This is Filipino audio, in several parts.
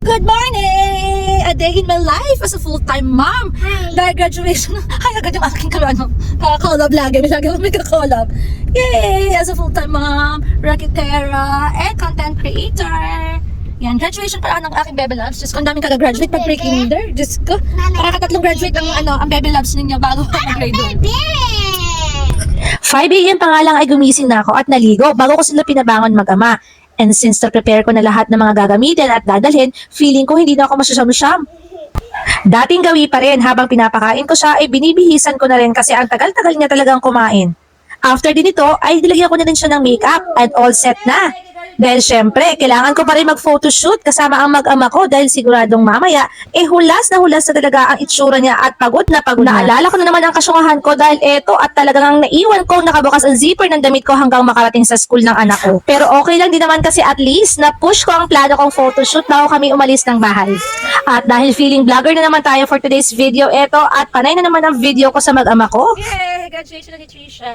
Good morning! A day in my life as a full-time mom. Hi. Dahil graduation, ay agad yung aking kakakolab lagi. May kakolab. Yay! As a full-time mom, rocketera, and content creator. Yan, graduation pala ng aking Bebe Loves. Diyos ko, ang daming kagagraduate pag pre-kinder. Diyos ko, nakakatatlong graduate ang Bebe Loves ninyo bago mag-grade 1. 5 AM pa nga lang ay gumising na ako at naligo bago ko sila pinabangon mag-ama. And since na-prepare ko na lahat ng mga gagamitin at dadalhin, feeling ko hindi na ako masyam-syam. Dating gawi pa rin habang pinapakain ko siya ay binibihisan ko na rin kasi ang tagal-tagal niya talagang kumain. After din ito ay dilagyan ko na rin siya ng makeup and all set na. Dahil syempre, kailangan ko pa rin mag-photoshoot kasama ang mag-ama ko dahil siguradong mamaya, hulas na talaga ang itsura niya at pagod na pagod na. Naalala ko na naman ang kasyungahan ko dahil eto at talagang ang naiwan ko nakabukas ang zipper ng damit ko hanggang makarating sa school ng anak ko. Pero okay lang din naman kasi at least na-push ko ang plano kong photoshoot bago kami umalis ng bahay. At dahil feeling vlogger na naman tayo for today's video, eto at panay na naman ang video ko sa mag-ama ko. Yay! Graduation na ni Trisha!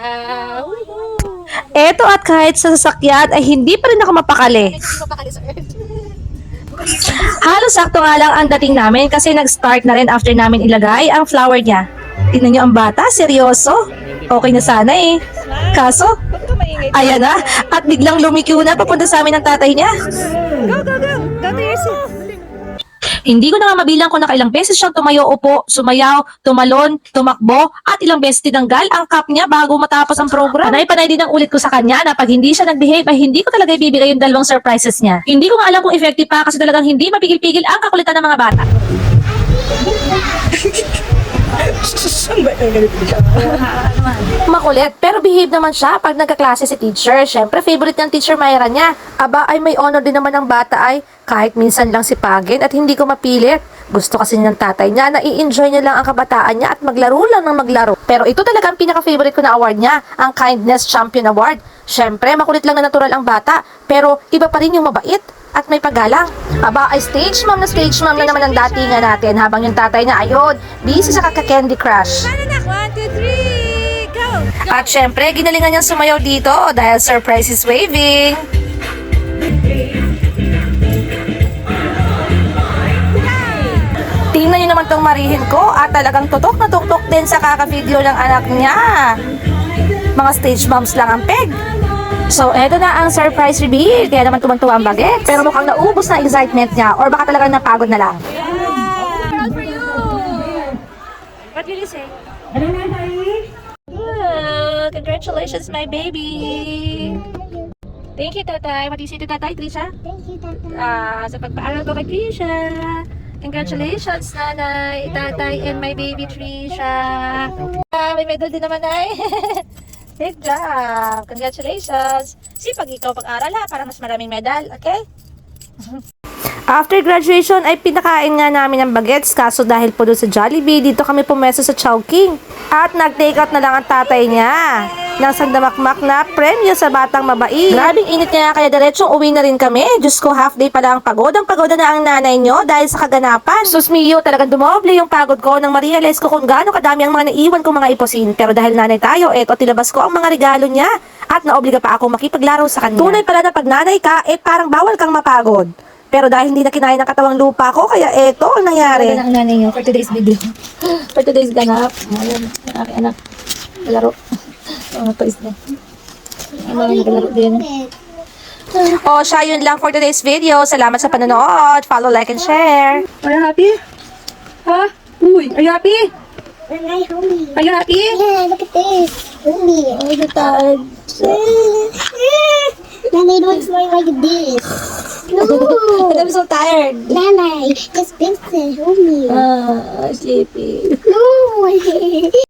Eto at kahit sa sasakyan ay hindi pa rin ako mapakali. Halos sakto nga lang ang dating namin kasi nag-start na rin after namin ilagay ang flower niya. Tingnan niyo ang bata, seryoso. Okay na sana Kaso, ayan na. At biglang lumikyo na papunta sa amin ng tatay niya. Go, go, go. Go to your seat. Hindi ko na nga mabilang kung nakailang beses siyang tumayo, upo, sumayaw, tumalon, tumakbo, at ilang beses tinanggal ang cup niya bago matapos ang program. Panay-panay din ang ulit ko sa kanya na pag hindi siya nag-behave ay hindi ko talaga ibibigay yung dalawang surprises niya. Hindi ko nga alam kung effective pa kasi talagang hindi mapigil-pigil ang kakulitan ng mga bata. Makulit, pero behave naman siya pag nagkaklase si teacher. Siyempre, favorite ng teacher Myra niya. Aba, ay may honor din naman ng bata ay kahit minsan lang sipagin at hindi ko mapilit. Gusto kasi ng tatay niya na i-enjoy niya lang ang kabataan niya at maglaro lang ng maglaro. Pero ito talaga ang pinaka-favorite ko na award niya, ang Kindness Champion Award. Siyempre, makulit lang na natural ang bata, pero iba pa rin yung mabait at may paggalang. Aba, ay stage mom na naman ang datingan natin habang yung tatay niya ayun, busy sa kaka-Candy Crush. 1, 2, 3, go! At syempre, ginalingan niyang sumayaw dito dahil surprise is waving. Tingnan niyo naman tong marihin ko at talagang tutok na tuktok din sa kaka-video ng anak niya. Mga stage moms lang ang peg. So, eto na ang surprise reveal. Kaya naman tumantuwa ang bagets. Pero mukhang naubos na excitement niya or baka talagang napagod na lang. Proud for you! What will you say? Oh, congratulations, my baby! Thank you, Tatay. What do you say to Tatay, Trisha? Thank you, Tata. Sa pagpaaral ko kay Trisha. Congratulations, Nanay, Tatay, and my baby Trisha. May medal din naman, Nay. Good job. Congratulations. Pag ikaw pag-aral para mas maraming medal, okay? After graduation ay pinakain nga namin ng bagets kaso dahil po doon sa Jollibee, dito kami pumeso sa Chowking. At nag-take out na lang ang tatay niya ng sandamakmak na premyo sa batang mabait. Grabing init kaya diretsong uwi na rin kami. Diyos ko, half day pala ang pagod. Ang pagod na ang nanay nyo dahil sa kaganapan. Sus mio, talagang dumoble yung pagod ko nang ma-realize ko kung gaano kadami ang mga naiwan kong mga ipusin. Pero dahil nanay tayo, eto tilabas ko ang mga regalo niya at naobliga pa ako makipaglaro sa kanya. Tunay pala na pag nanay ka, parang bawal kang mapagod. Pero dahil hindi na kinain ng katawang lupa ko, kaya eto ang nangyari. Ito na ang nanay nyo for today's video. For today's ganap. Ayan, ang aking anak. Laro. Mga toys na. Ang mga naglaro din. Siya yun lang for today's video. Salamat sa panonood. Follow, like, and share. Are you happy? Ha? Uy, are you happy? Homie. Are you happy? Yeah, look at this. Homie. Oh, you're tired. Nanay, don't smile like this. No. I'm so tired. Nanay, just fix it, homie. Sleepy. No.